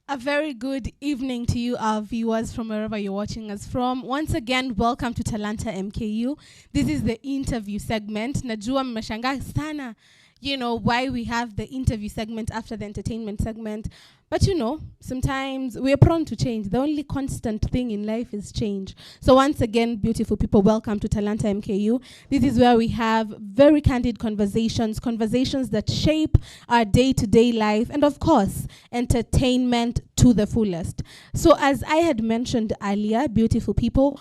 A very good evening to you, our viewers from wherever you're watching us from. Once again, welcome to Talanta MKU. This is the interview segment. Najua mmeshangaa sana, why we have the interview segment after the entertainment segment. But sometimes we are prone to change. The only constant thing in life is change. So once again, beautiful people, welcome to Talanta MKU. This is where we have very candid conversations that shape our day-to-day life, and of course, entertainment to the fullest. So as I had mentioned earlier, beautiful people,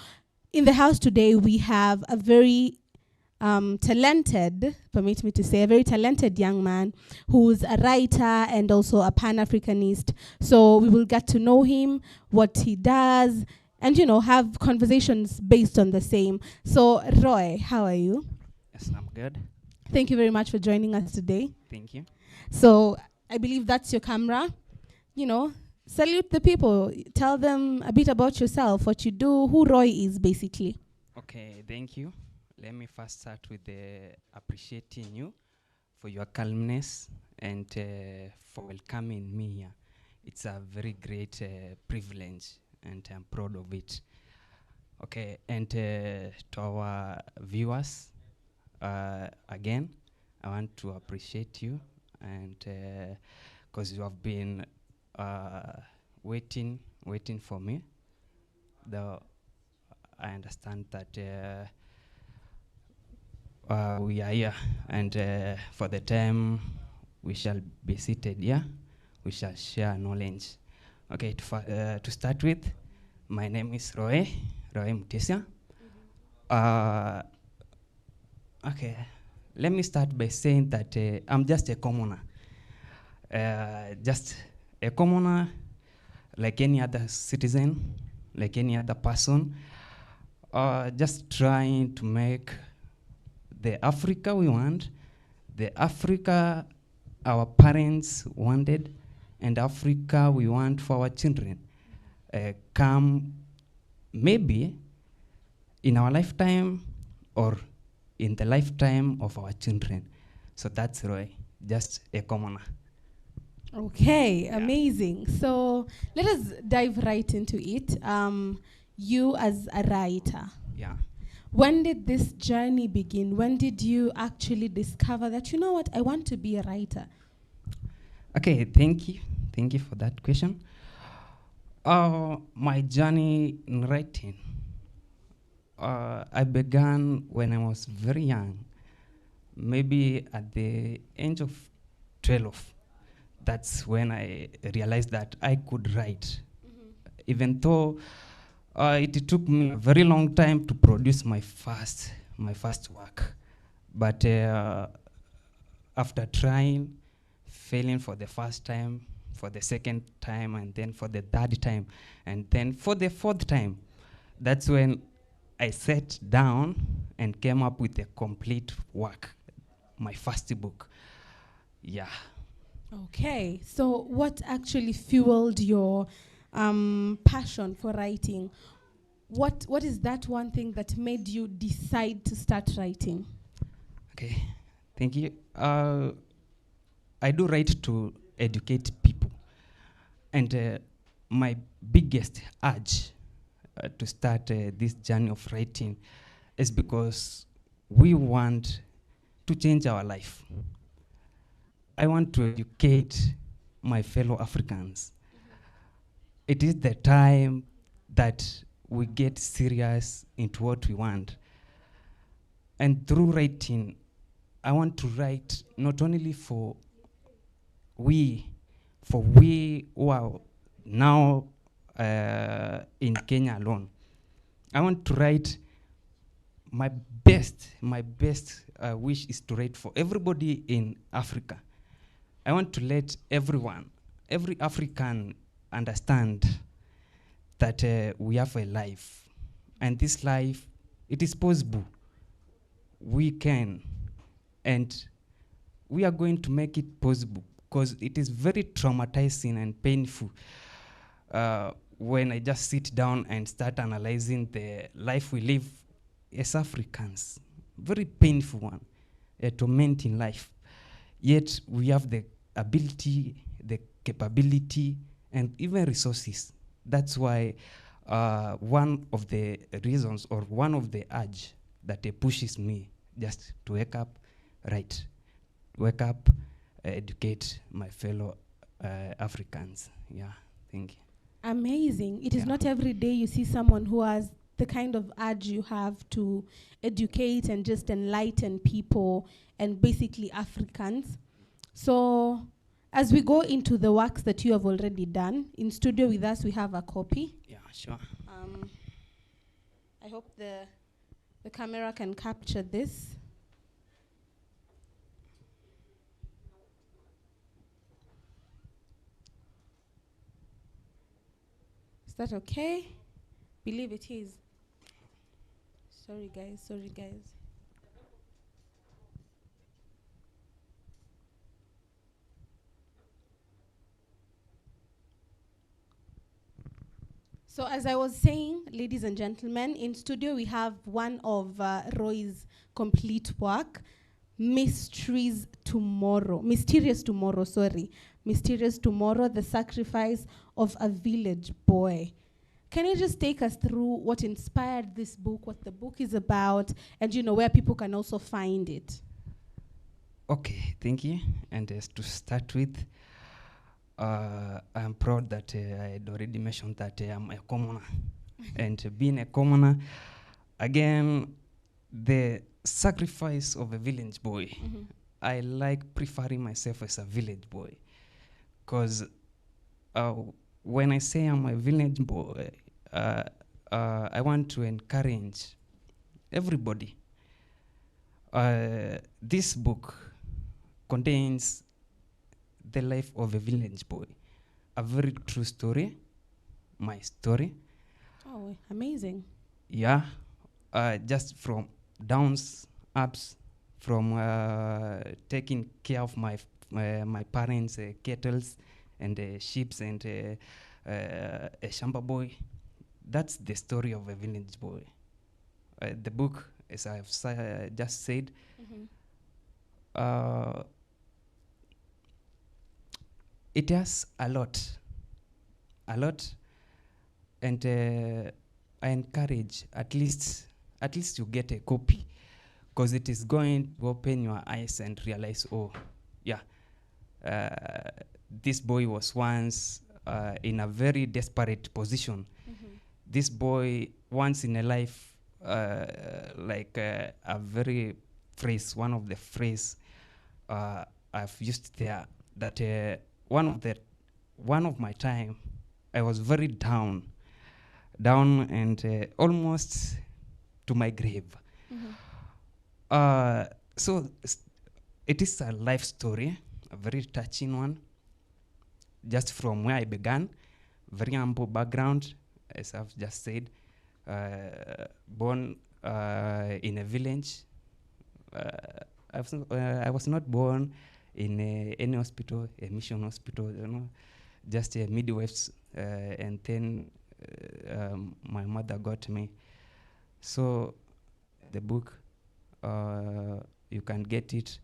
in the house today we have a very talented, permit me to say, a very talented young man who's a writer and also a Panafricanist. So we will get to know him, what he does, and have conversations based on the same. So Roy, how are you? Yes, I'm good. Thank you very much for joining us today. Thank you. So I believe that's your camera. Salute the people. Tell them a bit about yourself, what you do, who Roy is, basically. Okay, thank you. Let me first start with appreciating you for your calmness and for welcoming me here. It's a very great privilege and I'm proud of it. Okay, and to our viewers, again, I want to appreciate you and because you have been waiting for me. Though I understand that we are here, and for the time we shall be seated here, we shall share knowledge. Okay, to start with, my name is Roy Mutisya. Okay, let me start by saying that I'm just a commoner. Just a commoner, like any other citizen, like any other person, just trying to make the Africa we want, the Africa our parents wanted, and Africa we want for our children, come maybe in our lifetime or in the lifetime of our children. So that's Roy, just a commoner. Okay, Yeah. amazing. So let us dive right into it. You as a writer, Yeah. when did this journey begin? When did you actually discover that, you know what, I want to be a writer? Okay, thank you. Thank you for that question. My journey in writing, I began when I was very young, maybe at the age of 12. That's when I realized that I could write, even though it took me a very long time to produce my first work. But after trying, failing for the first time, for the second time, and then for the third time, and then for the fourth time, that's when I sat down and came up with a complete work, my first book. Yeah. Okay, so what actually fueled your passion for writing? What is that one thing that made you decide to start writing? Okay, thank you. I do write to educate people. And my biggest urge to start this journey of writing is because we want to change our life. I want to educate my fellow Africans. It is the time that we get serious into what we want. And through writing, I want to write not only for we who are now in Kenya alone. I want to write my best wish is to write for everybody in Africa. I want to let every African understand that we have a life. And this life, it is possible. We can. And we are going to make it possible because it is very traumatizing and painful when I just sit down and start analyzing the life we live as Africans. Very painful one, a tormenting life. Yet we have the ability, the capability, and even resources. That's why one of the reasons or one of the urge that pushes me just to wake up, educate my fellow Africans. Yeah, thank you. Amazing. It is Yeah. not every day you see someone who has the kind of urge you have to educate and just enlighten people and basically Africans. So, as we go into the works that you have already done, in studio with us we have a copy. Yeah, sure. I hope the camera can capture this. Is that okay? Believe it is. Sorry guys, sorry guys. So as I was saying, ladies and gentlemen, in studio we have one of Roy's complete work, Mysterious Tomorrow, Mysterious Tomorrow, The Sacrifice of a Village Boy. Can you just take us through what inspired this book, what the book is about, and where people can also find it? Okay, thank you. And to start with, I'm proud that I had already mentioned that I'm a commoner. And being a commoner, again, the sacrifice of a village boy. Mm-hmm. I like preferring myself as a village boy. Because when I say I'm a village boy, I want to encourage everybody. This book contains the life of a village boy, a very true story, my story. Oh, amazing. Yeah, just from downs, ups, from taking care of my parents' kettles and sheep and a shamba boy. That's the story of a village boy. The book, as I've just said, Mm-hmm. it has a lot, and I encourage at least you get a copy, because it is going to open your eyes and realize, oh, yeah, this boy was once in a very desperate position. Mm-hmm. This boy once in a life, like a very phrase, one of the phrase I've used there, that one of my time, I was very down and almost to my grave. Mm-hmm. So it is a life story, a very touching one, just from where I began, very humble background, as I've just said, born in a village. I was not born in any hospital, a mission hospital, just a midwives, and then my mother got me. So the book, you can get it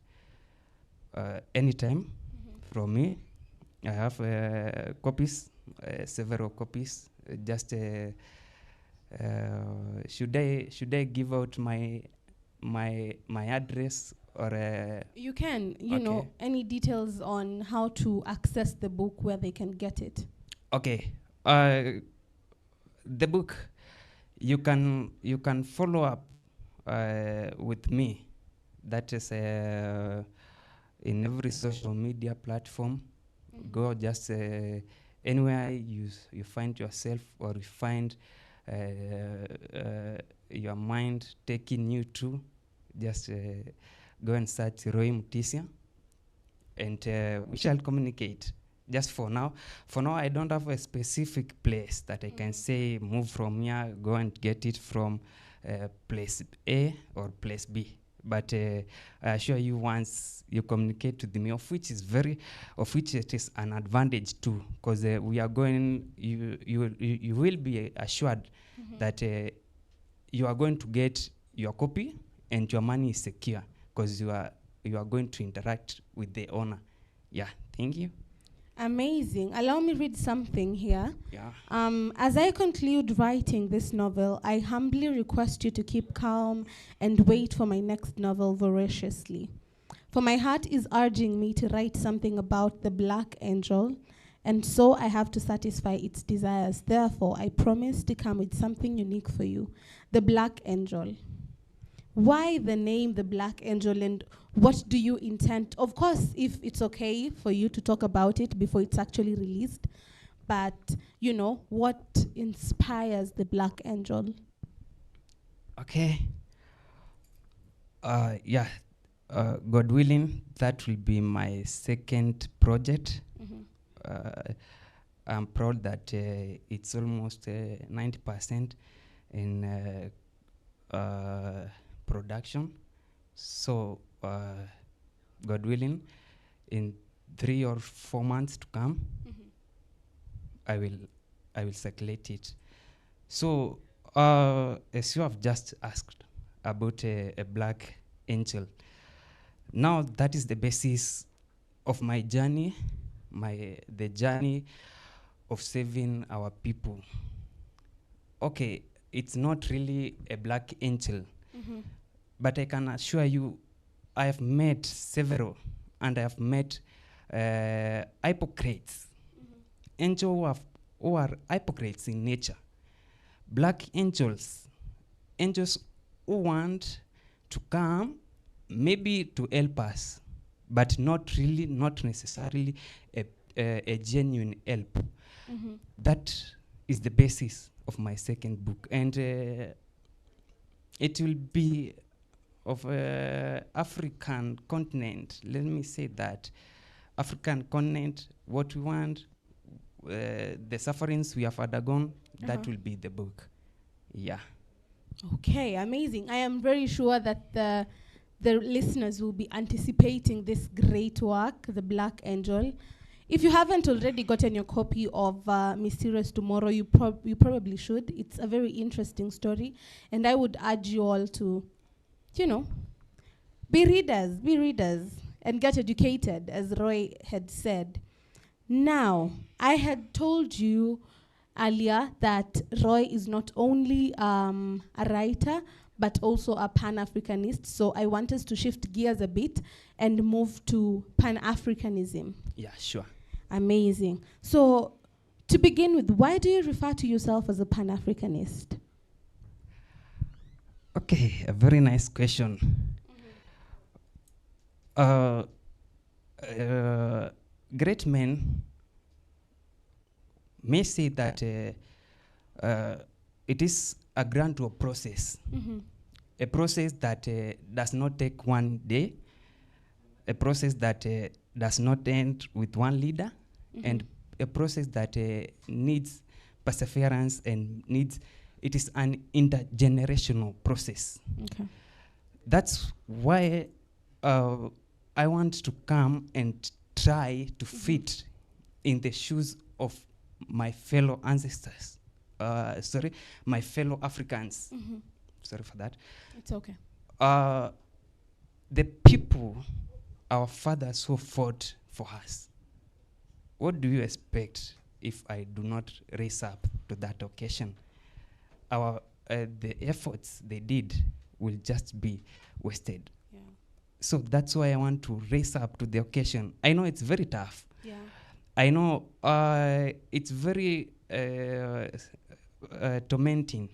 anytime from me. I have copies, several copies. Just should I give out my address, or You can, okay. any details on how to access the book, where they can get it. Okay. The book, you can follow up with me. That is in every social media platform. Go just anywhere you find yourself, or you find your mind taking you to, just go and search Roy Mutisya, and we shall communicate. Just for now, I don't have a specific place that I can say move from here, go and get it from place A or place B. But I assure you, once you communicate with me, of which it is an advantage too, because we are going, you will be assured that you are going to get your copy and your money is secure, because you are going to interact with the owner. Yeah, thank you. Amazing. Allow me read something here. Yeah. As I conclude writing this novel, I humbly request you to keep calm and wait for my next novel voraciously. For my heart is urging me to write something about the black angel, and so I have to satisfy its desires. Therefore, I promise to come with something unique for you, the black angel. Why the name the black angel, and what do you intend? Of course, if it's okay for you to talk about it before it's actually released, but what inspires the black angel? Okay. Yeah. God willing, that will be my second project. I'm proud that it's almost 90% in production. So, God willing, in 3 or 4 months to come, I will circulate it. So, as you have just asked about a black angel, now that is the basis of my journey, the journey of saving our people. Okay, it's not really a black angel, but I can assure you, I have met several, and I have met hypocrites, angels who are hypocrites in nature, black angels who want to come maybe to help us, but not necessarily a genuine help. That is the basis of my second book, and it will be of African continent. Let me say that African continent, what we want, the sufferings we have undergone, that will be the book. Yeah. Okay, amazing. I am very sure that the listeners will be anticipating this great work, The Black Angel. If you haven't already gotten your copy of Mysterious Tomorrow, you probably should. It's a very interesting story, and I would urge you all to, be readers, and get educated, as Roy had said. Now, I had told you earlier that Roy is not only a writer, but also a Pan-Africanist. So I want us to shift gears a bit and move to Pan-Africanism. Yeah, sure. Amazing. So to begin with, why do you refer to yourself as a Pan-Africanist? Okay, a very nice question. Great men may say that it is a gradual process, a process that does not take one day, a process that does not end with one leader, and a process that needs perseverance and it is an intergenerational process. Okay. That's why I want to come and try to fit in the shoes of my fellow ancestors. My fellow Africans. Sorry for that. It's okay. The people, our fathers who fought for us, what do you expect if I do not raise up to that occasion? The efforts they did will just be wasted. Yeah. So that's why I want to raise up to the occasion. I know it's very tough. Yeah. I know it's very tormenting,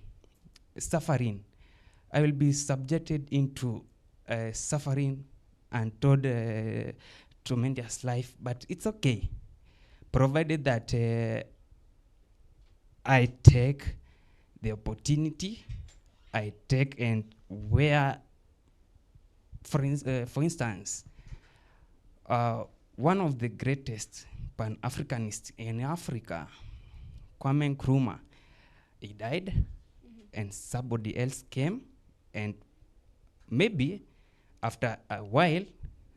suffering. I will be subjected into suffering and told tremendous life, but it's okay, provided that I take the opportunity, I take and where, for instance, one of the greatest Pan-Africanists in Africa, Kwame Nkrumah, he died, and somebody else came, and maybe after a while,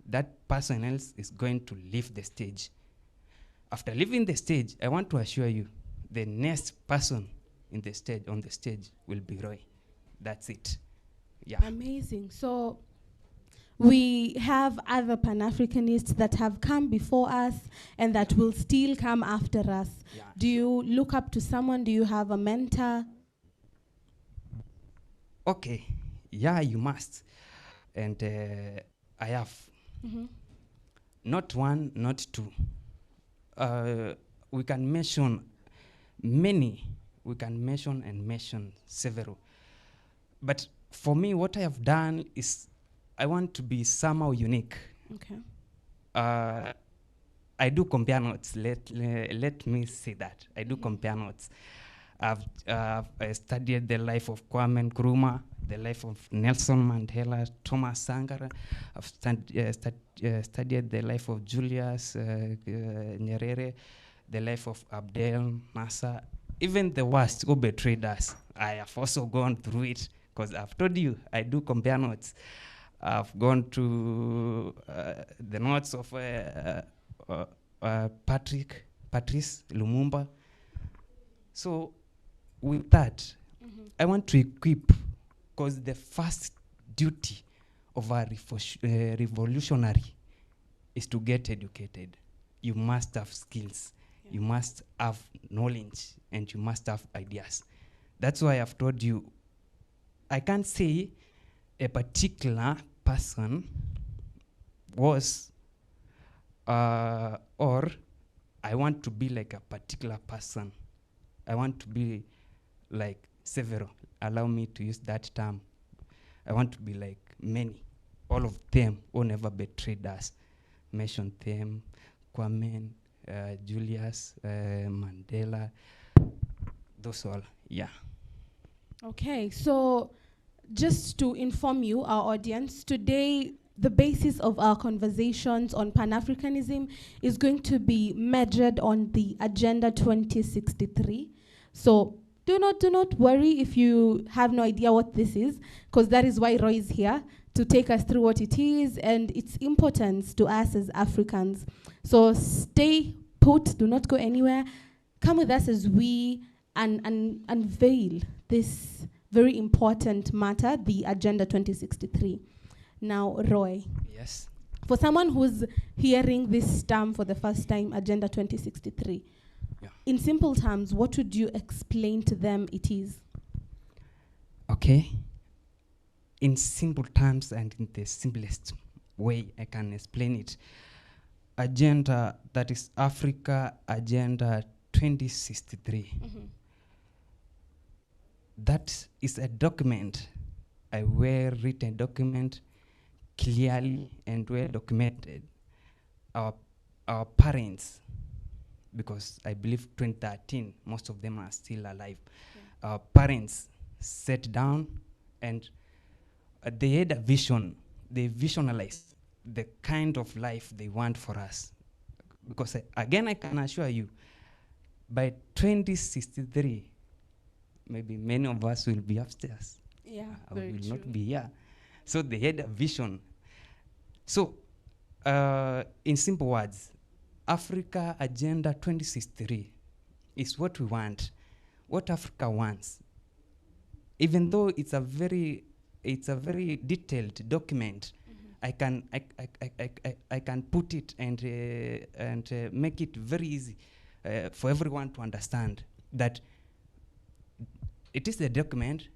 that person else is going to leave the stage. After leaving the stage, I want to assure you, the next person on the stage will be Roy. That's it. Yeah. Amazing. So We have other Pan-Africanists that have come before us and that will still come after us. Yeah, Do you look up to someone? Do you have a mentor? Okay, yeah, you must. And I have Mhm. not one, not two. We can mention many. We can mention and mention several. But for me, what I have done is I want to be somehow unique. Okay. I do compare notes. Let me say that. I do compare notes. I've studied the life of Kwame Nkrumah, the life of Nelson Mandela, Thomas Sankara. I've studied the life of Julius Nyerere, the life of Abdel Nasser, even the worst who betrayed us. I have also gone through it because I've told you I do compare notes. I've gone to the notes of Patrice Lumumba. So with that, I want to equip, because the first duty of a revolutionary is to get educated. You must have skills, you must have knowledge, and you must have ideas. That's why I've told you, I can't say a particular person was, or I want to be like a particular person. I want to be like several. Allow me to use that term. I want to be like many. All of them who never betrayed us. Mention them. Kwame, Julius, Mandela. Those all. Yeah. Okay, so just to inform you, our audience, today the basis of our conversations on Pan-Africanism is going to be measured on the Agenda 2063. So do not worry if you have no idea what this is, because that is why Roy is here, to take us through what it is and its importance to us as Africans. So stay put, do not go anywhere. Come with us as we unveil this very important matter, the Agenda 2063. Now, Roy, Yes. for someone who's hearing this term for the first time, Agenda 2063, Yeah. in simple terms, what would you explain to them it is? Okay. In simple terms and in the simplest way I can explain it, agenda, that is Africa Agenda 2063. That is a document, a well-written document, clearly and well documented. Our parents, because I believe 2013, most of them are still alive. Our parents sat down and they had a vision. They visualized the kind of life they want for us. Because again, I can assure you, by 2063, maybe many of us will be upstairs. Yeah, I very will true. not be here. So they had a vision. So, in simple words, Africa Agenda 2063 is what we want, what Africa wants. Even though it's a very detailed document, I can put it and make it very easy for everyone to understand that it is the document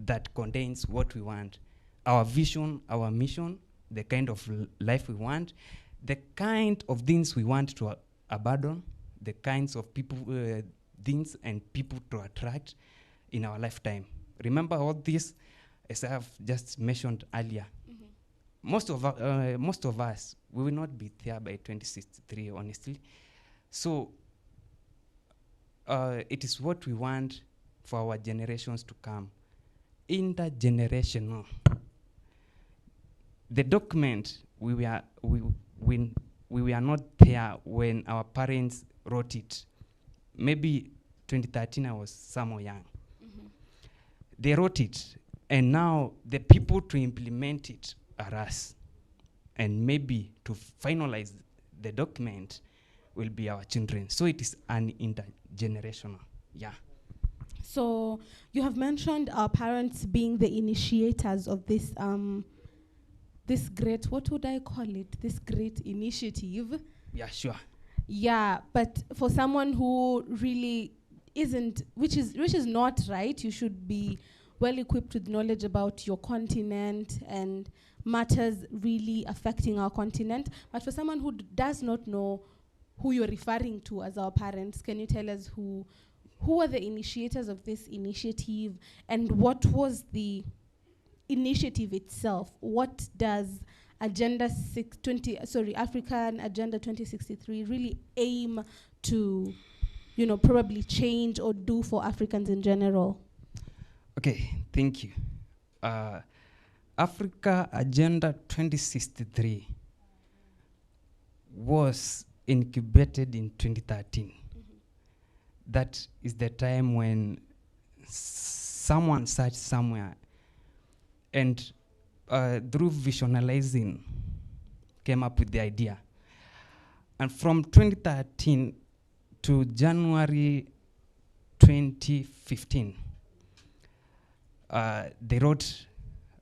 that contains what we want, our vision, our mission, the kind of life we want, the kind of things we want to abandon, the kinds of people, things and people to attract in our lifetime. Remember all this, as I have just mentioned earlier. Most of us, we will not be there by 2063, honestly. So it is what we want for our generations to come. Intergenerational. The document, we were not there when our parents wrote it. Maybe 2013, I was somewhere young. They wrote it, and now the people to implement it are us. And maybe to finalize the document will be our children. So it is an intergenerational. Yeah. So you have mentioned our parents being the initiators of this this great, what would I call it? This great initiative. Yeah, sure. Yeah, but for someone who really isn't, which is not right, you should be well equipped with knowledge about your continent and matters really affecting our continent. But for someone who does not know who you're referring to as our parents, can you tell us who are the initiators of this initiative, and what was the initiative itself? What does African Agenda 2063 really aim to, probably change or do for Africans in general? Okay, thank you. Africa Agenda 2063 was incubated in 2013. That is the time when someone sat somewhere and through visualizing came up with the idea. And from 2013 to January 2015, they wrote,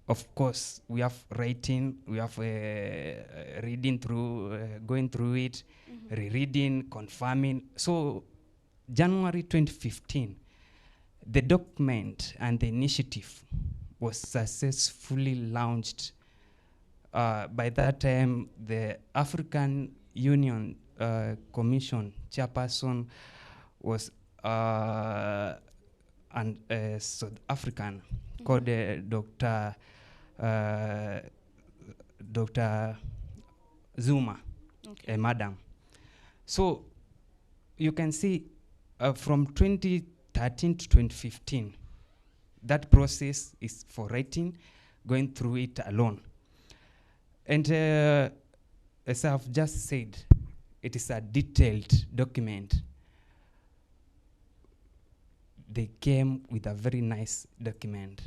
of course, we have writing, we have reading through, going through it, rereading, confirming. So January 2015, the document and the initiative was successfully launched. By that time, the African Union Commission chairperson was South African called Dr. Zuma, a madam. So you can see from 2013 to 2015, that process is for writing, going through it alone. And as I've just said, it is a detailed document. They came with a very nice document.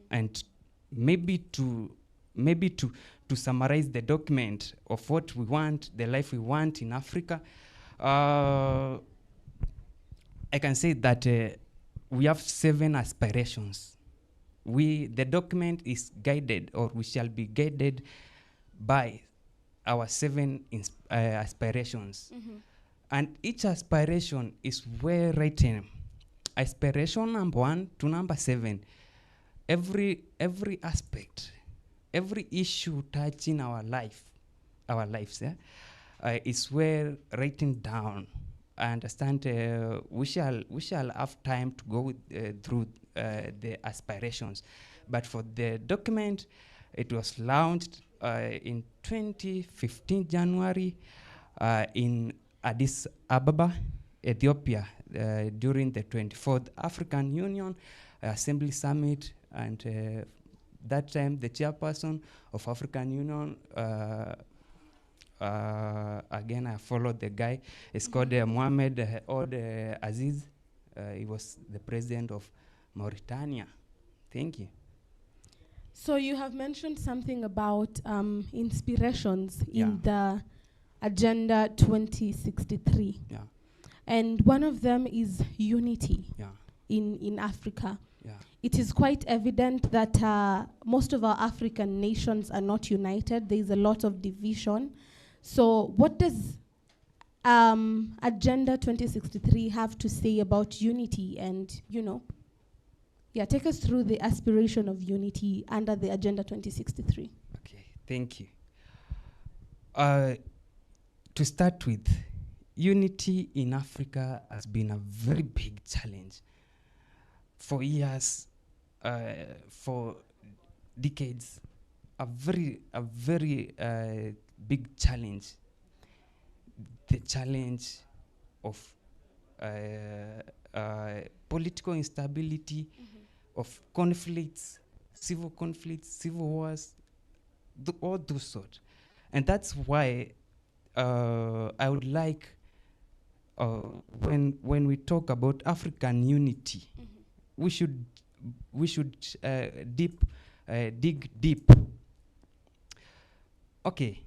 And maybe to summarize the document of what we want, the life we want in Africa, I can say that we have 7 aspirations. The document is guided, or we shall be guided by our 7 aspirations. And each aspiration is well written. Aspiration number 1 to number 7. Every aspect, every issue touching our lives, is well written down. I understand we shall have time to go through the aspirations. But for the document, it was launched in 2015 January in Addis Ababa, Ethiopia, during the 24th African Union Assembly Summit. And that time, the chairperson of African Union, again, I followed the guy. It's called Mohamed Ould Aziz. He was the president of Mauritania. Thank you. So you have mentioned something about inspirations in the Agenda 2063. Yeah. And one of them is unity in Africa. Yeah. It is quite evident that most of our African nations are not united. There is a lot of division. So what does Agenda 2063 have to say about unity? And, take us through the aspiration of unity under the Agenda 2063. Okay, thank you. To start with, unity in Africa has been a very big challenge. For years, for decades, a very big challenge. The challenge of political instability, of conflicts, civil wars, all those sorts. And that's why I would like, when we talk about African unity, we should dig deep. Okay,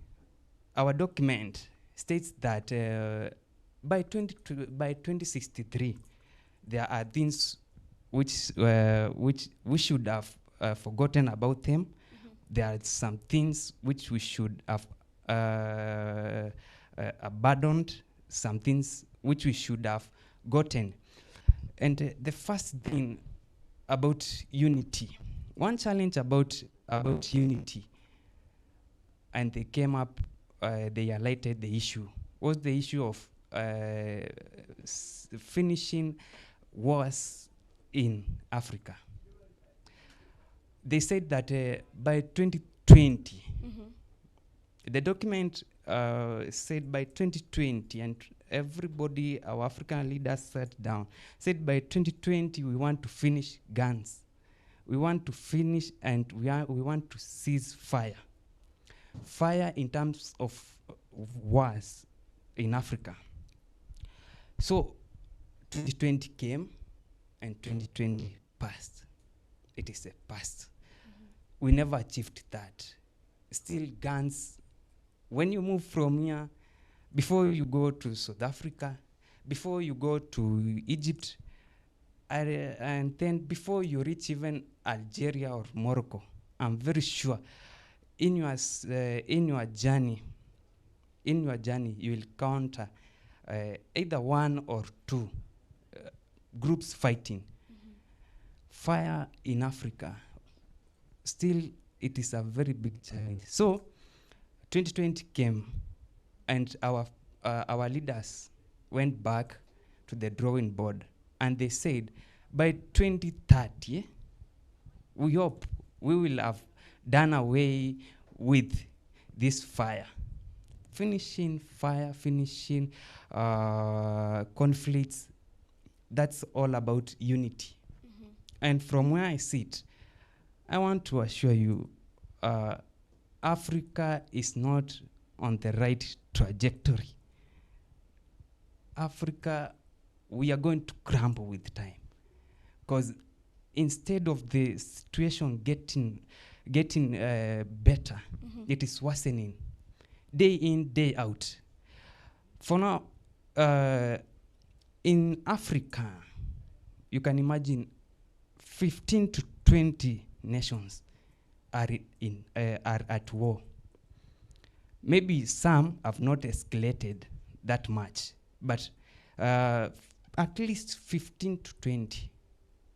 our document states that by 2063, there are things which we should have forgotten about them, there are some things which we should have abandoned, some things which we should have gotten. And the first thing about unity, one challenge about unity, and they came up, they highlighted the issue, was the issue of finishing wars in Africa. They said that by 2020, the document said by 2020, and everybody, our African leaders sat down, said by 2020 we want to finish guns. We want to finish, and we want to cease fire. Fire in terms of wars in Africa. So 2020 came and 2020 passed. It is a past. We never achieved that. Still guns. When you move from here, before you go to South Africa, before you go to Egypt, and then before you reach even Algeria or Morocco, I'm very sure in your journey, you will encounter either one or two groups fighting. Fire in Africa, still it is a very big challenge. So 2020 came, and our leaders went back to the drawing board, and they said by 2030, we hope we will have done away with this fire. Finishing fire, finishing conflicts, that's all about unity. And from where I sit, I want to assure you, Africa is not on the right trajectory. Africa, we are going to crumble with time. Because instead of the situation getting better, it is worsening. Day in, day out. For now, in Africa, you can imagine 15 to 20 nations are at war. Maybe some have not escalated that much, but at least 15 to 20.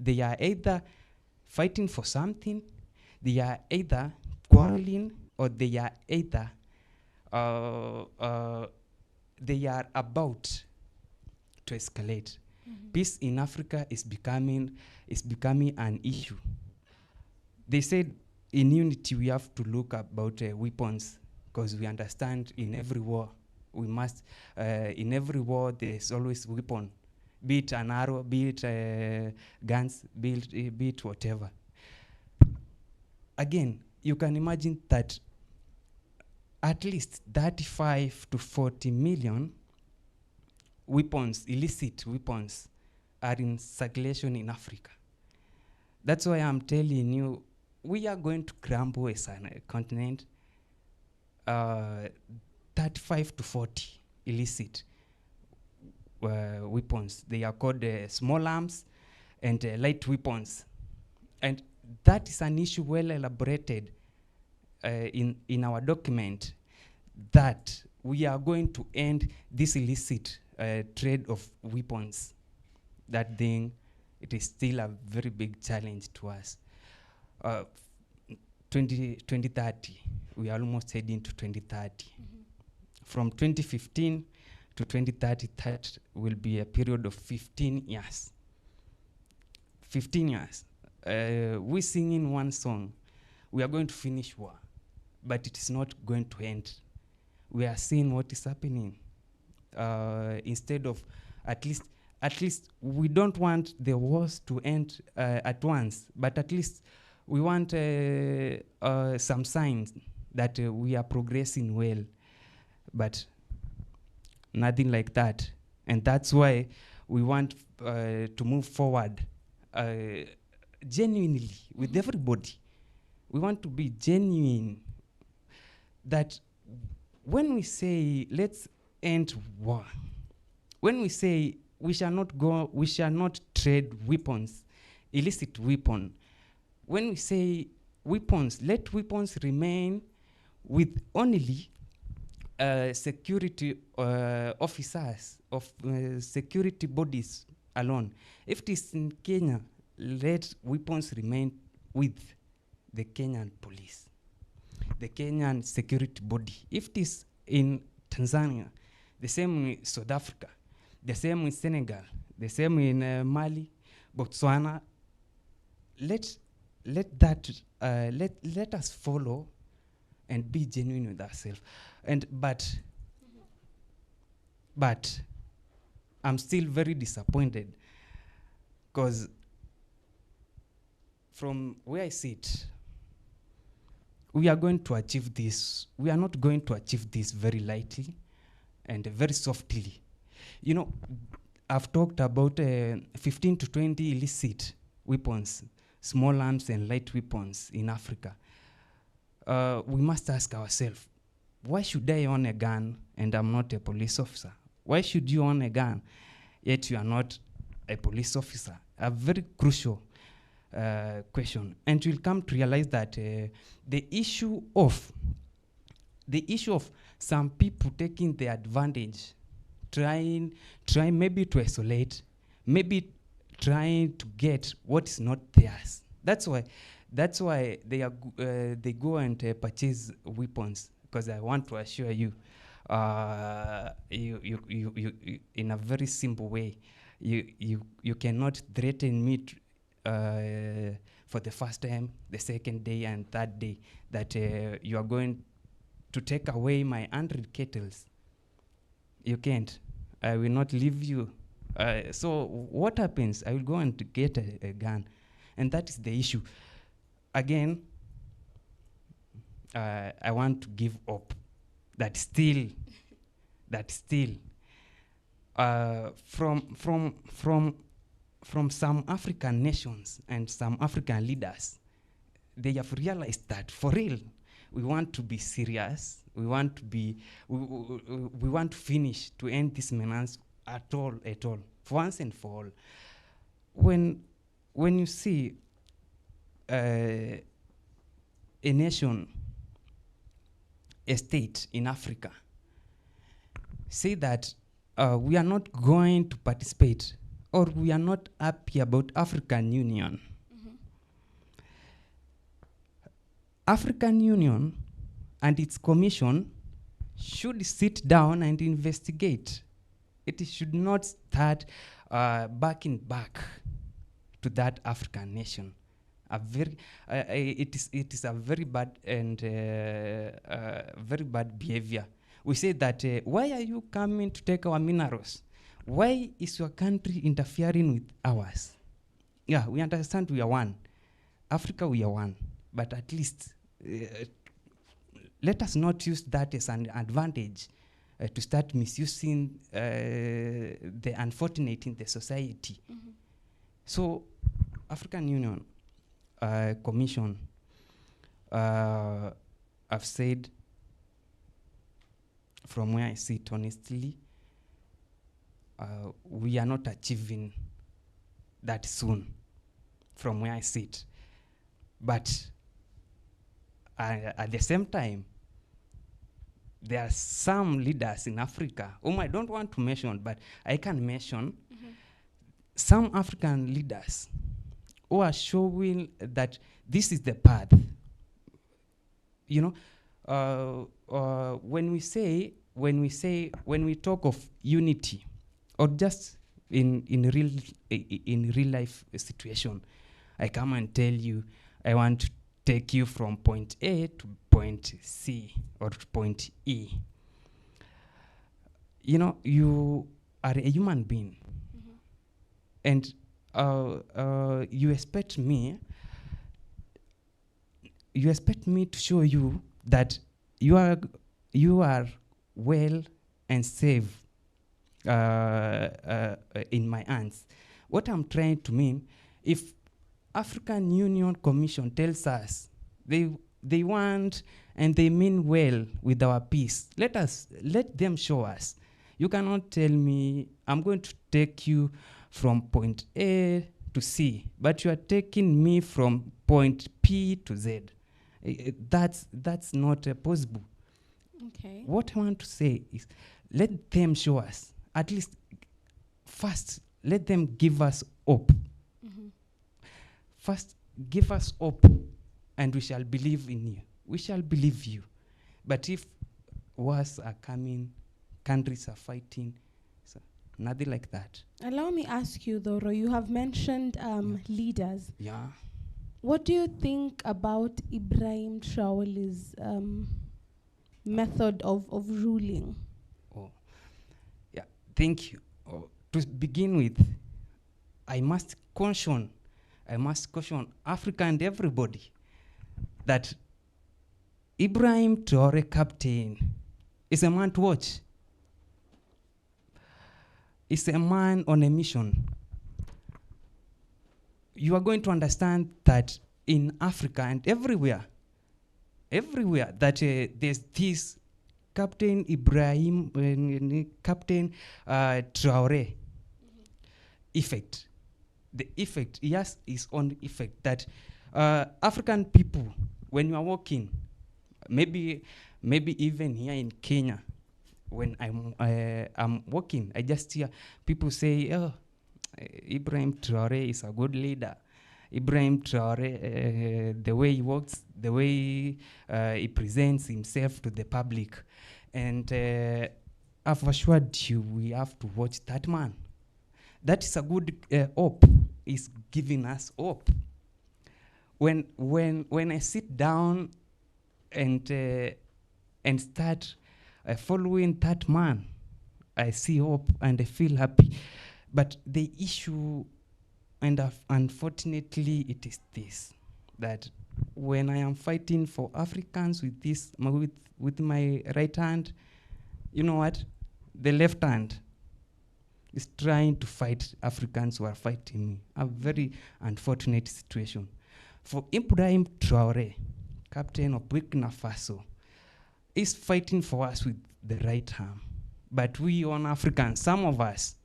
They are either fighting for something, they are either quarreling, or they are either they are about to escalate. Peace in Africa is becoming an issue. They said in unity we have to look about weapons, because we understand in every war we must in every war there is always weapon, be it an arrow, be it guns, be it whatever. Again, you can imagine that at least 35 to 40 million weapons, illicit weapons, are in circulation in Africa. That's why I'm telling you, we are going to crumble as a continent. 35 to 40 illicit weapons. They are called small arms and light weapons. And that is an issue well elaborated in our document, that we are going to end this illicit trade of weapons. That thing, it is still a very big challenge to us. 2030, we are almost heading to 2030. From 2015 to 2030, that will be a period of 15 years. 15 years. We sing in one song, we are going to finish war, but it is not going to end. We are seeing what is happening. Instead of, at least we don't want the wars to end at once, but at least we want some signs that we are progressing well, but nothing like that. And that's why we want to move forward genuinely with everybody. We want to be genuine, that when we say let's end war, when we say we shall not trade weapons, illicit weapon, when we say weapons. Let weapons remain with only security officers of security bodies alone. If it is in Kenya, let weapons remain with the Kenyan police, the Kenyan security body. If it is in Tanzania, the same in South Africa, the same in Senegal, the same in Mali, Botswana. Let us follow and be genuine with ourselves. But I'm still very disappointed because from where I sit, we are going to achieve this. We are not going to achieve this very lightly and very softly. You know, I've talked about 15 to 20 illicit weapons, small arms and light weapons in Africa. We must ask ourselves, why should I own a gun and I'm not a police officer? Why should you own a gun yet you are not a police officer? A very crucial question. And we'll come to realize that the issue of some people taking the advantage, trying maybe to isolate, maybe trying to get what is not theirs. That's why they go and purchase weapons. Because I want to assure you, you in a very simple way, you cannot threaten me for the first time, the second day, and third day that you are going to take away my 100 kettles. You can't. I will not leave you. So what happens? I will go and get a gun, and that is the issue. Again, I want to give up that still from some African nations and some African leaders, they have realized that for real, we want to be serious. We want to finish, to end this menace at all, for once and for all. When you see a nation, a state in Africa, say that we are not going to participate or we are not happy about African Union. Mm-hmm. African Union and its commission should sit down and investigate. It should not start backing back to that African nation. It is a very bad and very bad behavior. We say that why are you coming to take our minerals? Why is your country interfering with ours? Yeah, we understand we are one. Africa, we are one. But at least let us not use that as an advantage to start misusing the unfortunate in the society. Mm-hmm. So, African Union Commission, I've said from where I sit honestly, we are not achieving that soon from where I sit. But at the same time, there are some leaders in Africa whom I don't want to mention, but I can mention some African leaders who are showing that this is the path. You know, when we talk of unity, or just in real life situation, I come and tell you, I want to take you from point A to point C or to point E. You know, you are a human being, and you expect me to show you that you are well and safe in my hands. What I'm trying to mean, if African Union Commission tells us they want and they mean well with our peace, let them show us. You cannot tell me I'm going to take you from point A to C, but you are taking me from point P to Z. That's not possible. Okay. What I want to say is, let them show us, at least first, let them give us hope. Mhm. First, give us hope, and we shall believe in you. We shall believe you. But if wars are coming, countries are fighting, so nothing like that. Allow me ask you, though, Roy, you have mentioned leaders. Yeah. What do you think about Ibrahim Traore's method of ruling? Oh, yeah. Thank you. Oh, to begin with, I must caution Africa and everybody that Ibrahim Traore, captain, is a man to watch. Is a man on a mission. You are going to understand that in Africa and everywhere that there's this Captain Ibrahim, Captain Traore effect. The effect, yes, is on effect that African people, when you are walking, maybe even here in Kenya, when I'm walking, I just hear people say, "Oh, Ibrahim Traore is a good leader. Ibrahim Traore, the way he walks, the way he presents himself to the public," and I've assured you, we have to watch that man. That is a good hope. He's giving us hope. When I sit down and start following that man, I see hope and I feel happy. But the issue, and unfortunately, it is this: that when I am fighting for Africans with this, with my right hand, you know what? The left hand is trying to fight Africans who are fighting me. A very unfortunate situation. For Ibrahim Traore, captain of Burkina Faso, is fighting for us with the right arm. But we on Africans, some of us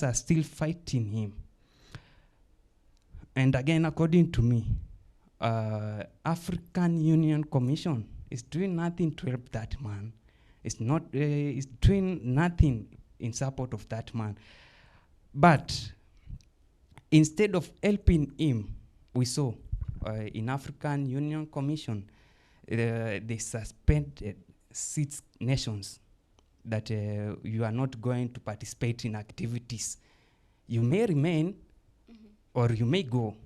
are still fighting him. And again, according to me, African Union Commission is doing nothing to help that man. It's doing nothing in support of that man. But instead of helping him, we saw in African Union Commission, they suspended 6 nations that you are not going to participate in activities. You may remain or you may go,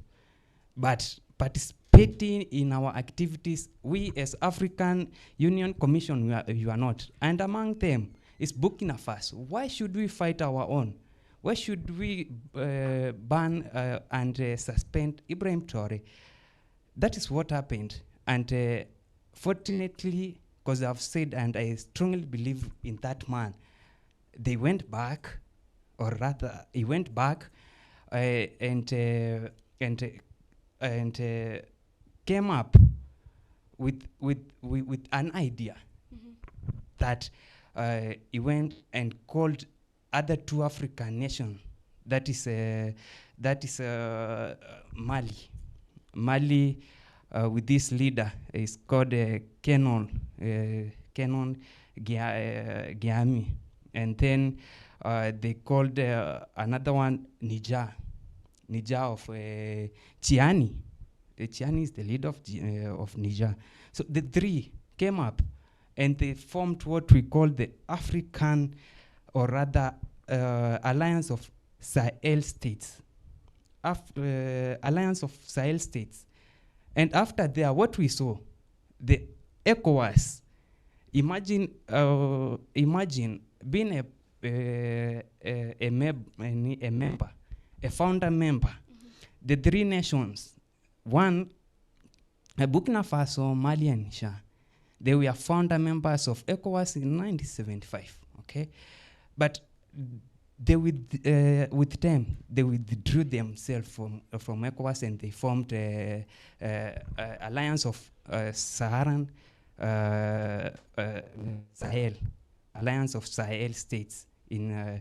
but participating in our activities, we as African Union Commission, you are not. And among them is Burkina Faso. Why should we fight our own? Why should we ban and suspend Ibrahim Traore? That is what happened. And fortunately, because I've said and I strongly believe in that man, they went back, or rather, he went back and came up with an idea that he went and called other 2 African nations. That is Mali. Mali, with this leader, is called Kenon Giami. And then they called another one Niger of Chiani. Chiani is the leader of Niger. So the 3 came up and they formed what we call the African, or rather Alliance of Sahel States. Alliance of Sahel States. And after there, what we saw, the ECOWAS, imagine being a member, a founder member. The 3 nations, one, Burkina Faso, Mali, and Niger, they were founder members of ECOWAS in 1975, okay? But they with them, they withdrew themselves from ECOWAS and they formed Alliance of Saharan Sahel, Alliance of Sahel States in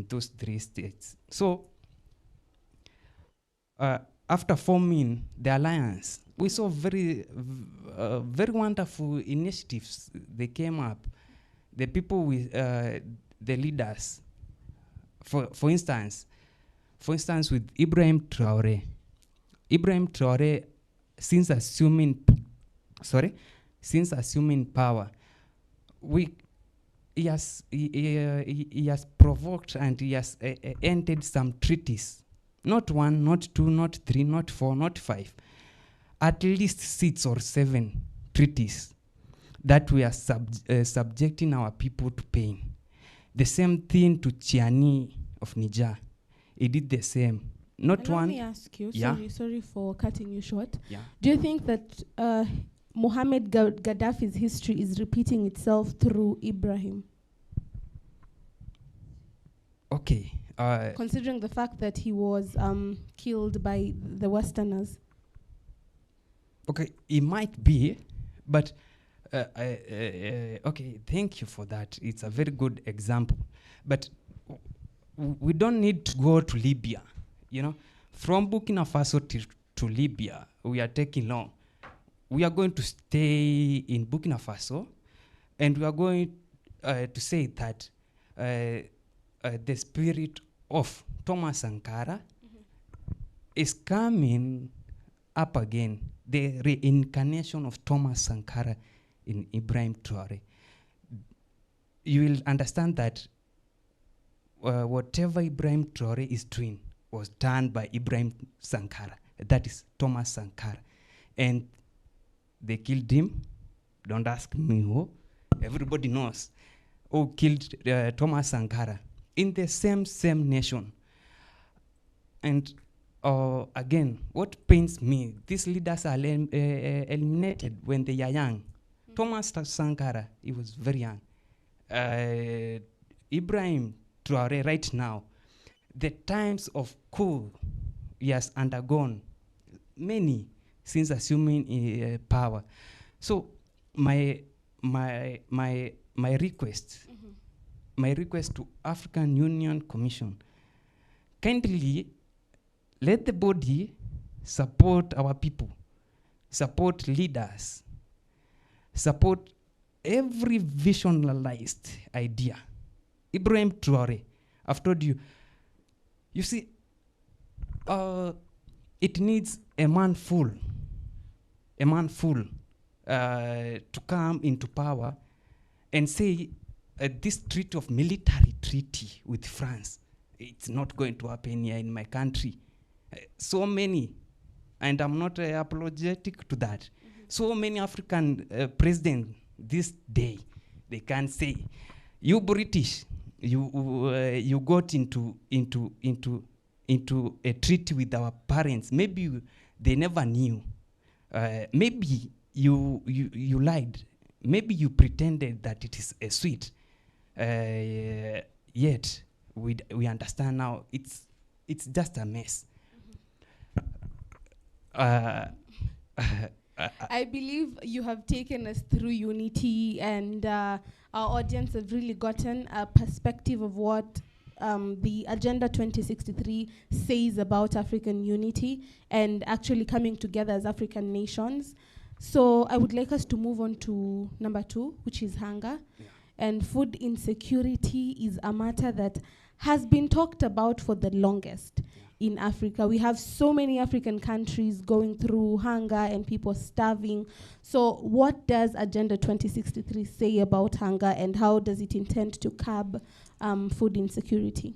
those 3 states. So uh, after forming the alliance, we saw very wonderful initiatives. They came up. The people with the leaders, for instance, with Ibrahim Traore. Ibrahim Traore, since assuming power, he has provoked and he has ended some treaties. Not one, not two, not three, not four, not five. At least 6 or 7 treaties that we are subjecting our people to pain. The same thing to Chiani of Niger. He did the same. Not one. Let me ask you, Yeah. sorry for cutting you short. Yeah. Do you think that Mohammed Gaddafi's history is repeating itself through Ibrahim? Okay. Considering the fact that he was killed by the Westerners. Okay, it might be, but okay, thank you for that. It's a very good example. But we don't need to go to Libya. From Burkina Faso to Libya, we are taking long. We are going to stay in Burkina Faso, and we are going to say that the spirit of Thomas Sankara is coming up again. The reincarnation of Thomas Sankara in Ibrahim Traore. You will understand that whatever Ibrahim Traore is doing was done by Ibrahim Sankara. That is Thomas Sankara. And they killed him. Don't ask me who. Everybody knows who killed Thomas Sankara in the same nation. And again, what pains me, these leaders are eliminated when they are young. Thomas Sankara, he was very young. Ibrahim Traore, right now, the times of coup he has undergone many since assuming power. So my request, to African Union Commission, kindly let the body support our people, support leaders, support every visionalized idea. Ibrahim Traore, I've told you, you see, it needs a man full to come into power and say this military treaty with France, it's not going to happen here in my country. So many, and I'm not apologetic to that. So many African presidents this day, they can say, you British, you got into a treaty with our parents. Maybe they never knew. Maybe you lied. Maybe you pretended that it is a sweet. Yet we understand now it's just a mess. I believe you have taken us through unity, and our audience have really gotten a perspective of what the Agenda 2063 says about African unity and actually coming together as African nations. So I would like us to move on to number 2, which is hunger. Yeah. And food insecurity is a matter that has been talked about for the longest in Africa. We have so many African countries going through hunger and people starving. So what does Agenda 2063 say about hunger, and how does it intend to curb food insecurity?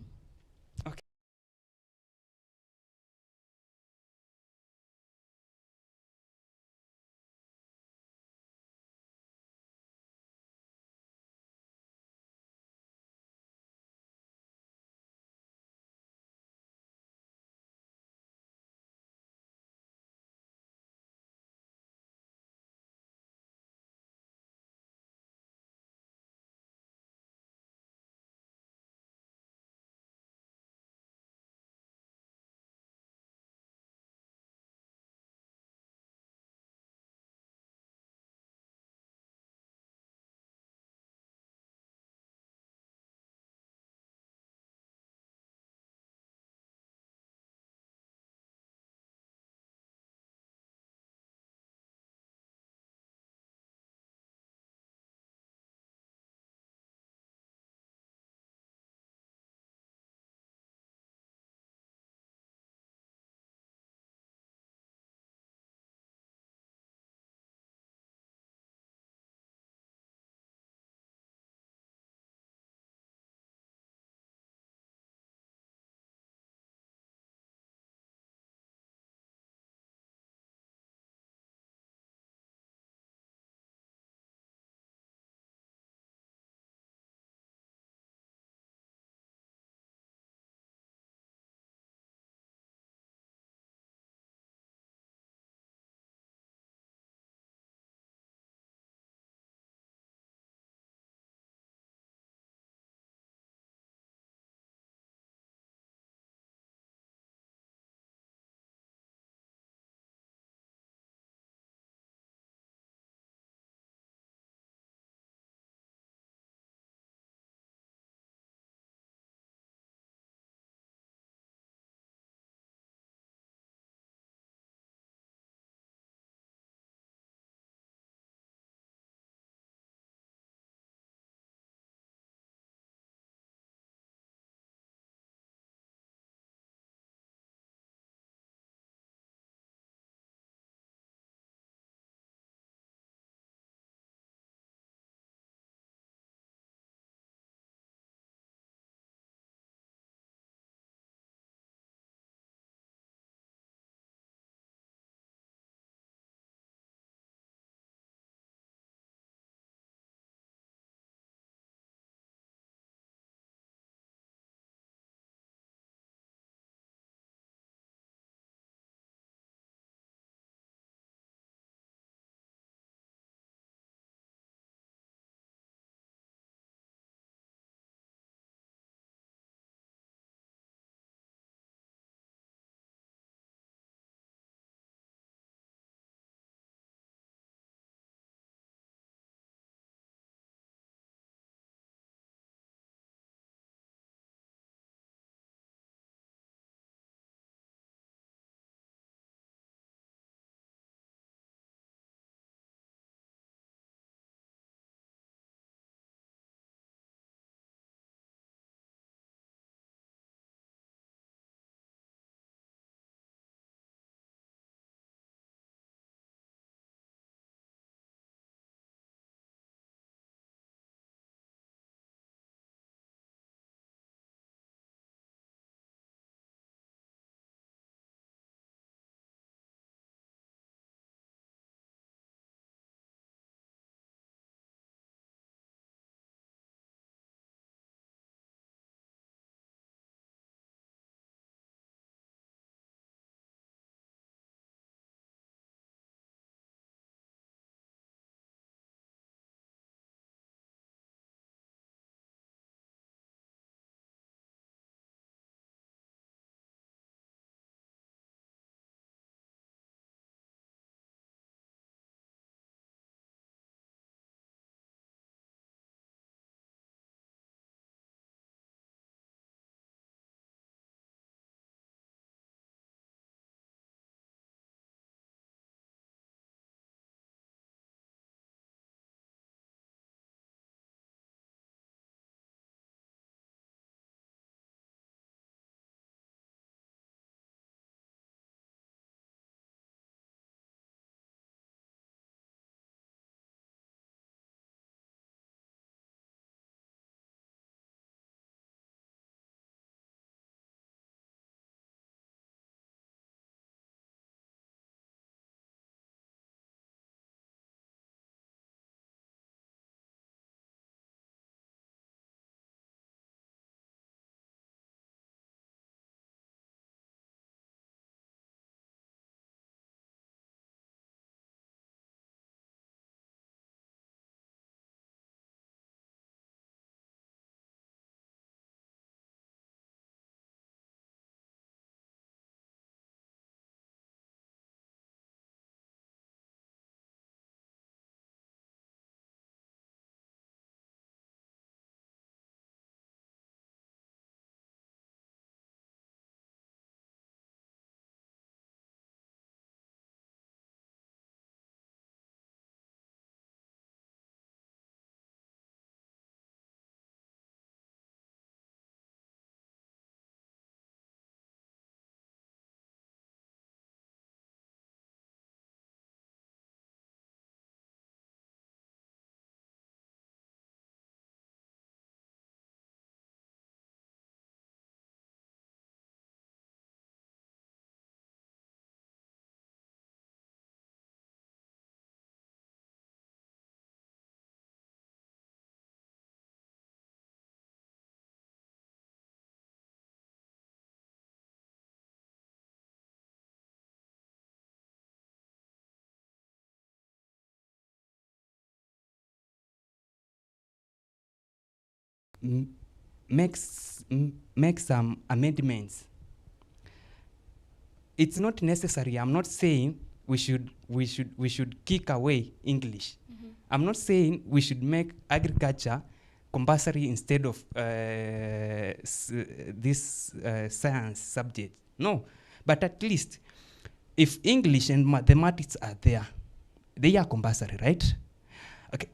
make some amendments. It's not necessary. I'm not saying we should kick away English. I'm not saying we should make agriculture compulsory instead of this science subject. No, but at least if English and mathematics are there, they are compulsory, right? Okay,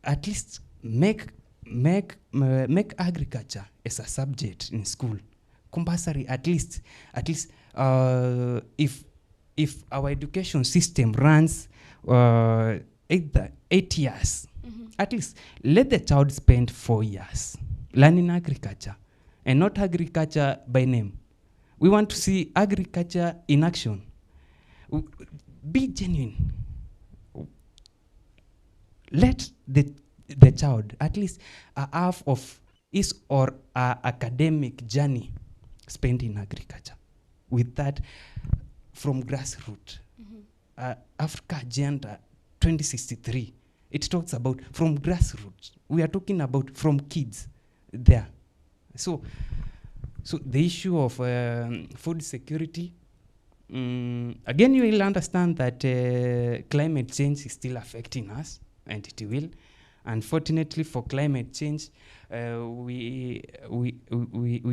at least make agriculture as a subject in school compulsory. At least if our education system runs either 8 years, at least let the child spend 4 years learning agriculture, and not agriculture by name. We want to see agriculture in action. Be genuine. Let the child at least a half of his or her academic journey spent in agriculture. With that, from grassroots, Africa Agenda 2063, it talks about from grassroots. We are talking about from kids there. So the issue of food security, again, you will understand that climate change is still affecting us, and it will. Unfortunately, for climate change, we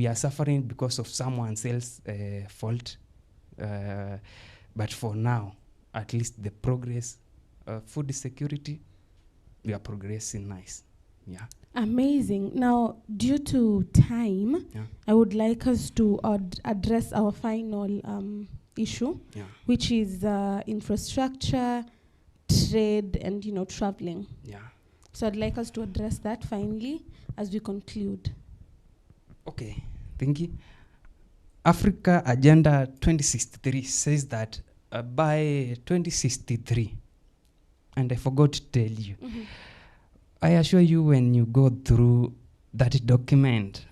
are suffering because of someone else's fault. But for now, at least the progress, food security, we are progressing nice. Yeah. Amazing. Now, due to time, I would like us to address our final issue, which is infrastructure, trade, and traveling. Yeah. So I'd like us to address that finally as we conclude. Okay, thank you. Africa Agenda 2063 says that by 2063, and I forgot to tell you, I assure you, when you go through that document,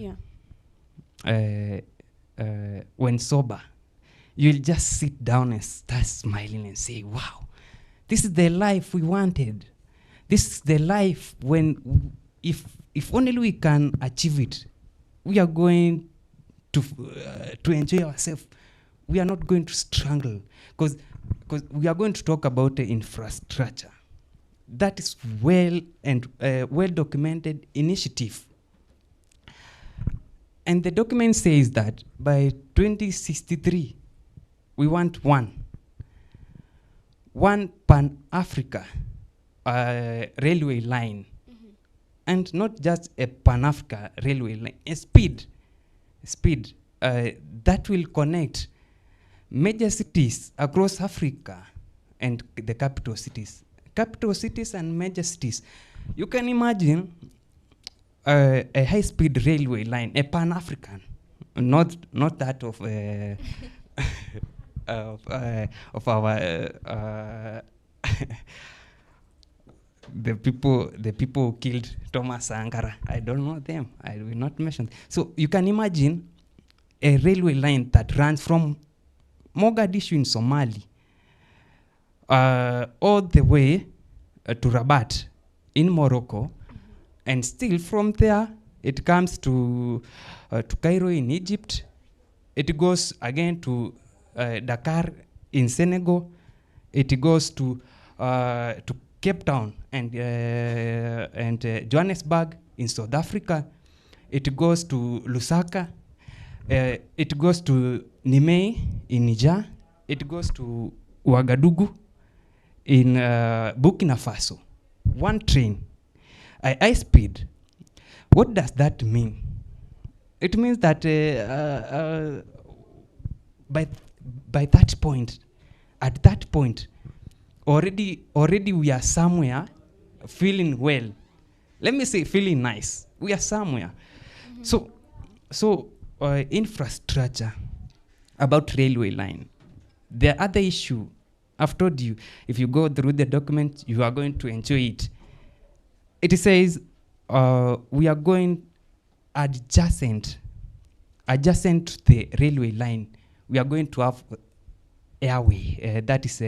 when sober, you'll just sit down and start smiling and say, wow, this is the life we wanted. This is the life when, if only we can achieve it, we are going to enjoy ourselves. We are not going to struggle, because we are going to talk about the infrastructure. That is well documented initiative. And the document says that by 2063, we want one Pan-Africa railway line, and not just a Pan-Africa railway line, a speed that will connect major cities across Africa and the capital cities and major cities. You can imagine a high-speed railway line, a Pan-African, not that of of our the people who killed Thomas Sankara. I don't know them. I will not mention. So you can imagine a railway line that runs from Mogadishu in Somali all the way to Rabat in Morocco, and still from there it comes to Cairo in Egypt. It goes again to Dakar in Senegal. It goes to Cape Town and Johannesburg in South Africa. It goes to Lusaka. It goes to Niamey in Niger. It goes to Ouagadougou in Burkina Faso. One train, high speed. What does that mean? It means that by that point, at that point, already we are somewhere feeling well. Let me say feeling nice. We are somewhere. So infrastructure, about railway line. The other issue, I've told you, if you go through the document, you are going to enjoy it. It says we are going adjacent to the railway line. We are going to have airway, that is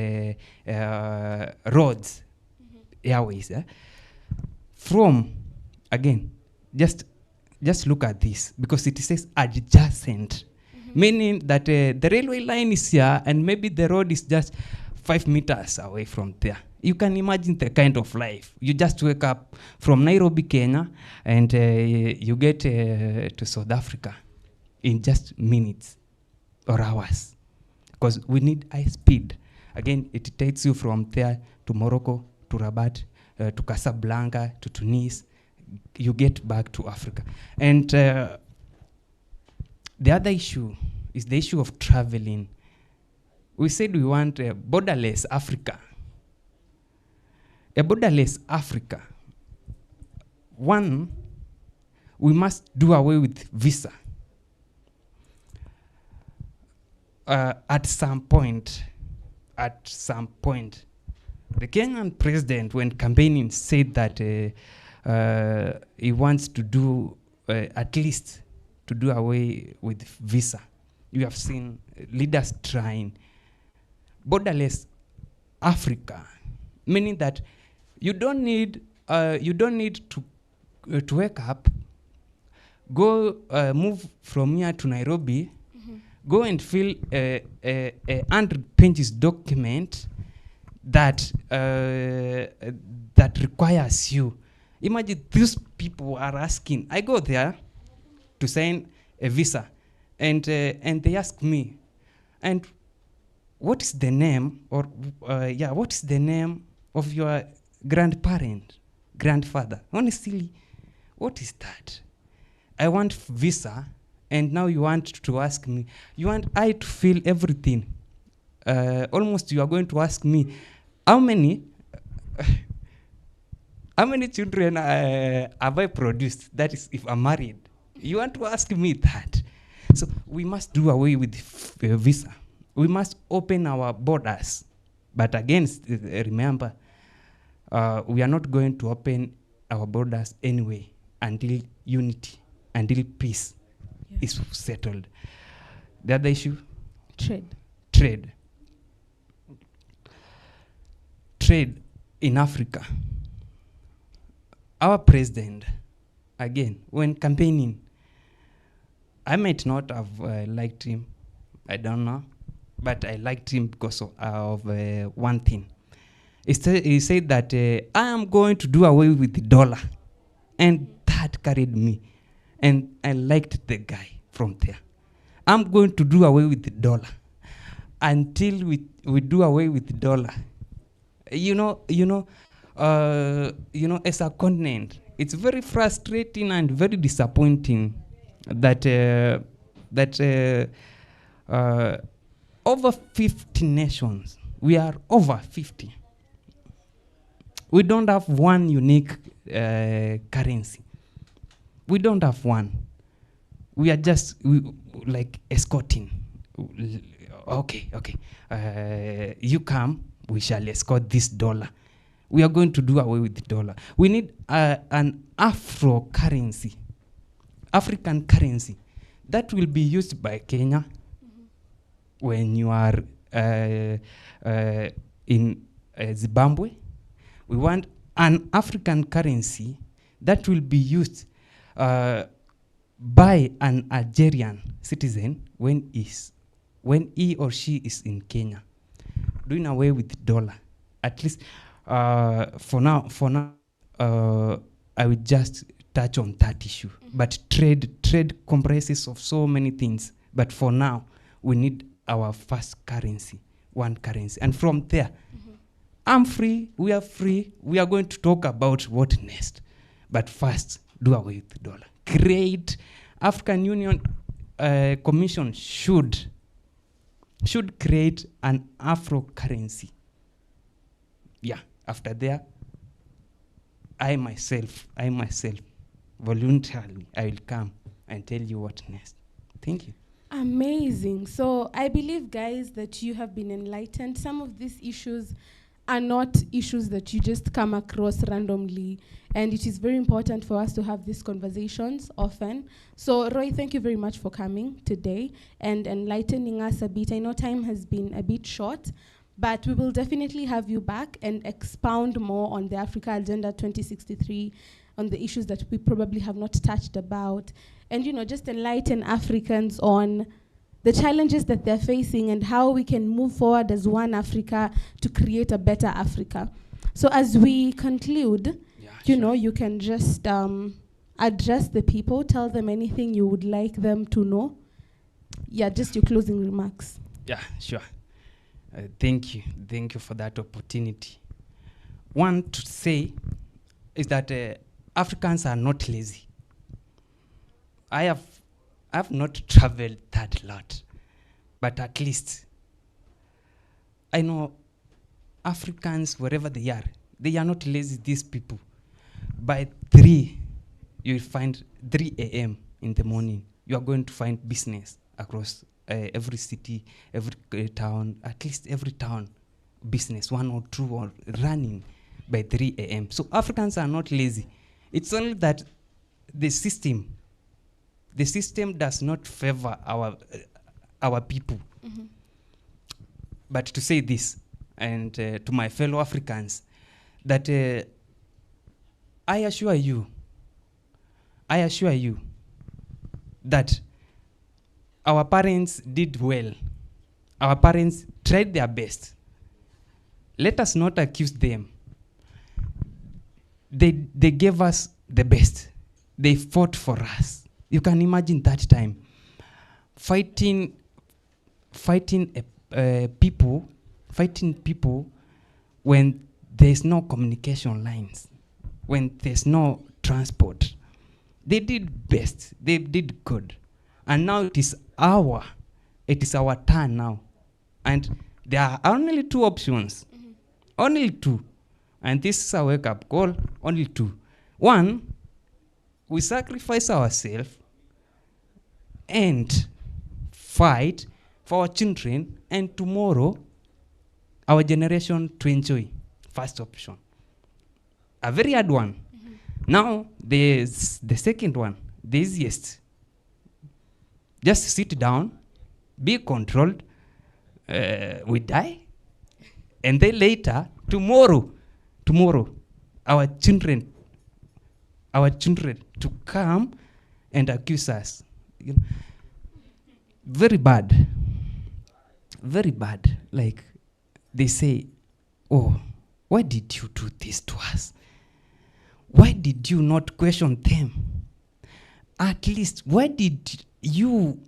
roads, airways. From, again, just just look at this, because it says adjacent, meaning that the railway line is here and maybe the road is just 5 meters away from there. You can imagine the kind of life. You just wake up from Nairobi, Kenya, and you get to South Africa in just minutes or hours, because we need high speed. Again, it takes you from there to Morocco, to Rabat, to Casablanca, to Tunis. You get back to Africa. And the other issue is the issue of traveling. We said we want a borderless Africa. A borderless Africa. One, we must do away with visa. At some point, the Kenyan president, when campaigning, said that he wants to do at least to do away with visa. You have seen leaders trying borderless Africa, meaning that you don't need to wake up, go move from here to Nairobi, go and fill a 100 pages document that requires you. Imagine these people are asking. I go there to sign a visa, and they ask me, and what is the name, or what is the name of your grandfather? Honestly, what is that? I want visa, and now you want to ask me, you want I to fill everything. Almost you are going to ask me, how many children have I produced? That is, if I'm married. You want to ask me that? So we must do away with visa. We must open our borders. But again, remember, we are not going to open our borders anyway until unity, until peace is settled. The other issue? Trade in Africa. Our president, again, when campaigning, I might not have liked him, I don't know, but I liked him because of one thing. He said that I am going to do away with the dollar, and that carried me, and I liked the guy from there. I'm going to do away with the dollar until we do away with the dollar. As a continent, it's very frustrating and very disappointing that over 50 nations, we are over 50. We don't have one unique currency. We don't have one. We are just like escorting. Okay. You come, we shall escort this dollar. We are going to do away with the dollar. We need an Afro currency, African currency, that will be used by Kenya when you are in Zimbabwe. We want an African currency that will be used by an Algerian citizen when he or she is in Kenya. Doing away with the dollar. At least for now, I will just touch on that issue. But trade comprises of so many things. But for now, we need our first currency, one currency. And from there, I'm free, we are free. We are going to talk about what next. But first, do away with the dollar. Create African Union Commission should create an Afro currency. Yeah, after there, I myself, voluntarily, I will come and tell you what next. Thank you. Amazing. So I believe, guys, that you have been enlightened. Some of these issues are not issues that you just come across randomly, and it is very important for us to have these conversations often. So Roy, thank you very much for coming today and enlightening us a bit. I know time has been a bit short, but we will definitely have you back and expound more on the Africa Agenda 2063 on the issues that we probably have not touched about, and just enlighten Africans on the challenges that they're facing and how we can move forward as one Africa to create a better Africa. So as we conclude, you can just address the people, tell them anything you would like them to know. Yeah, just your closing remarks. Yeah, sure. Thank you. Thank you for that opportunity. One to say is that Africans are not lazy. I have not traveled that lot, but at least I know Africans, wherever they are not lazy, these people. By 3, you'll find 3 a.m. in the morning, you are going to find business across every city, every town, at least every town, business, 1 or 2 or running by 3 a.m. So Africans are not lazy. It's only that the system does not favor our people. Mm-hmm. But to say this, and to my fellow Africans, that I assure you that our parents did well. Our parents tried their best. Let us not accuse them. They gave us the best. They fought for us. You can imagine that time. Fighting people when there's no communication lines, when there's no transport. They did best. They did good. And now it is our turn now. And there are only 2 options. Mm-hmm. Only 2. And this is a wake-up call. Only 2. 1, we sacrifice ourselves and fight for our children, and tomorrow our generation to enjoy. First option. A very hard one. Mm-hmm. Now, there's the second one, the easiest. Just sit down, be controlled, we die, and then later, tomorrow, our children to come and accuse us. Very bad. Like, they say, oh, why did you do this to us? Why did you not question them? At least, why did you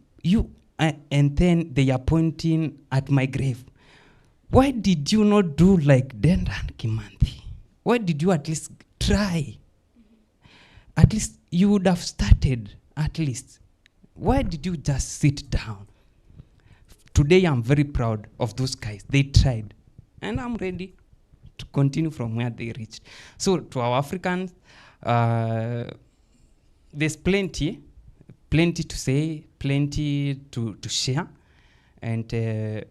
and then they are pointing at my grave. Why did you not do like Dendan Kimanthi? Why did you at least try? At least you would have started, at least. Why did you just sit down? Today I'm very proud of those guys. They tried. And I'm ready to continue from where they reached. So to our Africans, there's plenty to say, plenty to share. And the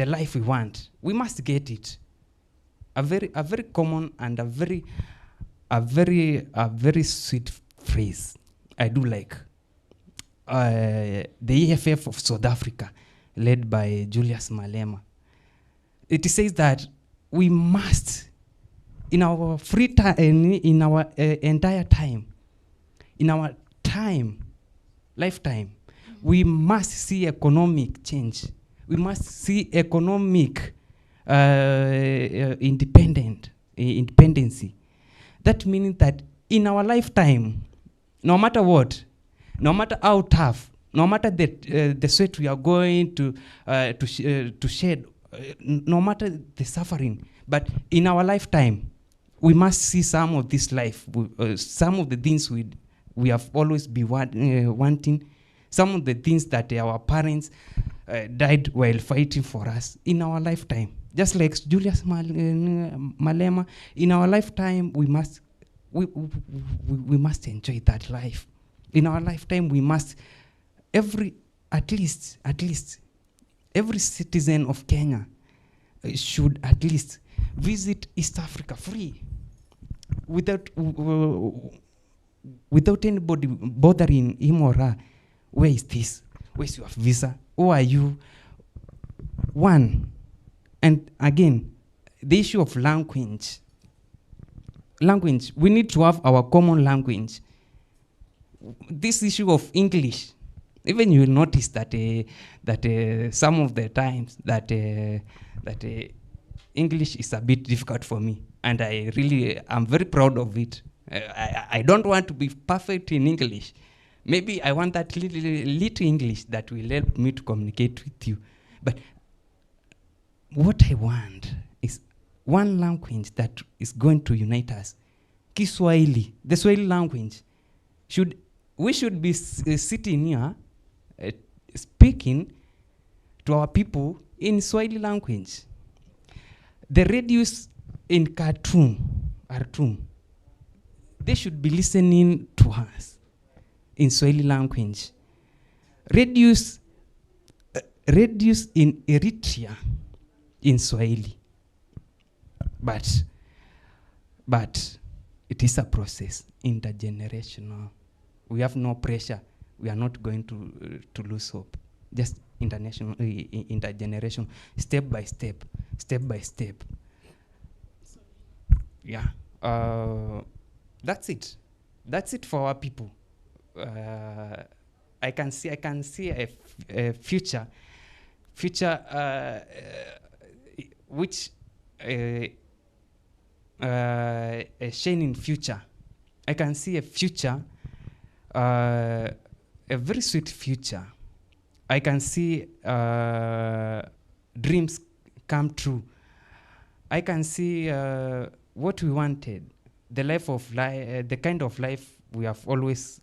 life we want, we must get it. A very common and a very sweet phrase I do like. The EFF of South Africa, led by Julius Malema. It says that we must, in our free time, in our entire time, in our lifetime, we must see economic change. We must see economic independency. That means that in our lifetime, no matter what, no matter how tough, no matter the sweat we are going to shed, no matter the suffering, but in our lifetime, we must see some of this life, some of the things we have always been wanting, some of the things that our parents died while fighting for us in our lifetime. Just like Julius Malema, in our lifetime, we must enjoy that life. In our lifetime, we must, at least, every citizen of Kenya should at least visit East Africa free, without anybody bothering him or her. Where is this? Where's your visa? Who are you? One, and again, the issue of language. language. We need to have our common language. This issue of English, even you will notice that some of the times that English is a bit difficult for me, and I'm very proud of it. I don't want to be perfect in English. Maybe I want that little English that will help me to communicate with you. But what I want is one language that is going to unite us. Kiswahili, the Swahili language. We should be sitting here speaking to our people in Swahili language. The radios in Khartoum, they should be listening to us in Swahili language. Radios in Eritrea in Swahili. But it is a process, intergenerational. We have no pressure. We are not going to lose hope. Just intergenerational, step by step. Yeah, that's it. That's it for our people. I can see a future which a shining future. I can see a future, a very sweet future. I can see dreams come true. I can see what we wanted, the kind of life we have always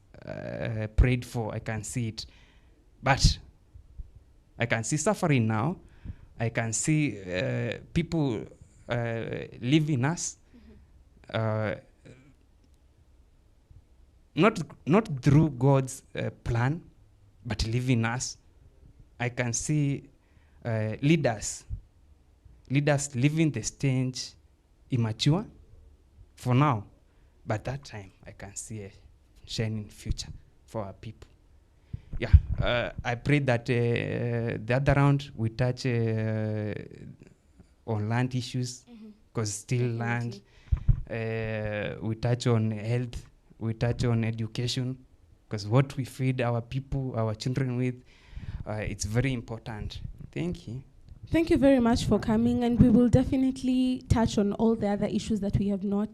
prayed for. I can see it, but I can see suffering now. I can see people leaving us, not through God's plan, but leaving us. I can see leaders leaving the stage immature for now, but that time I can see a shining future for our people. Yeah, I pray that the other round we touch on land issues, because still land. We touch on health, we touch on education, because what we feed our people, our children with, it's very important. Thank you. Thank you very much for coming, and we will definitely touch on all the other issues that we have not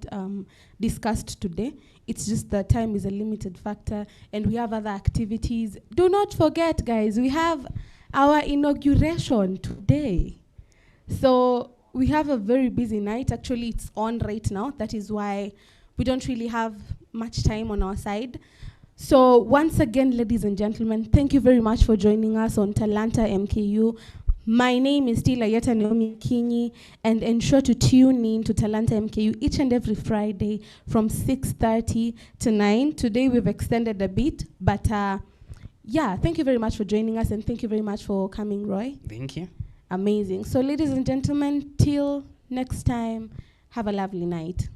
discussed today. It's just that time is a limited factor, and we have other activities. Do not forget, guys, we have our inauguration today. So we have a very busy night. Actually, it's on right now. That is why we don't really have much time on our side. So once again, ladies and gentlemen, thank you very much for joining us on Talanta MKU. My name is still Ayieta Naomi Kinyi, and ensure to tune in to Talanta MKU each and every Friday from 6:30 to 9. Today we've extended a bit, but yeah, thank you very much for joining us, and thank you very much for coming, Roy. Thank you. Amazing. So ladies and gentlemen, till next time, have a lovely night.